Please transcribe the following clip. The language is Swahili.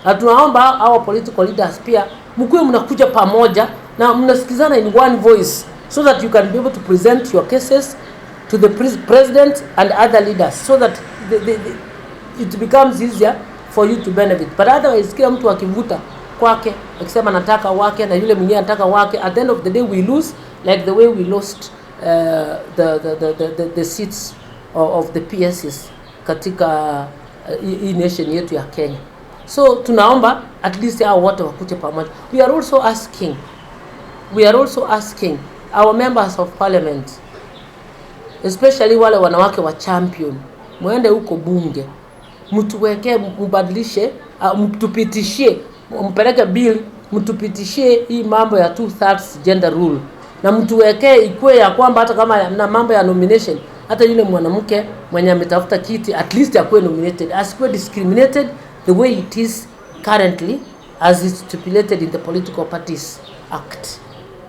Na tunaomba our political leaders pia mkuwe mnakuja pamoja na mnasikizana in one voice, so that you can be able to present your cases to the president and other leaders, so that it becomes easier for you to benefit. But otherwise kila mtu akivuta kwake akisema nataka wake na yule mwingine anataka wake, at the end of the day we lose, like the way we lost the seats of the PSs katika hii nation yetu ya Kenya. So tunaomba at least hao wote wakuje pamoja. We are also asking our members of parliament, especially wale wanawake wa champion, muende huko bunge, mtuweke, mbadilishe, mtupitishie, mpeleke bill, mtupitishie hii mambo ya 2/3 gender rule, na mtuweke ikue ya kwamba hata kama na mambo ya nomination, hata yule mwanamke mwenye ametafuta kiti at least akue nominated, asikuwe discriminated the way it is currently as is stipulated in the Political Parties Act.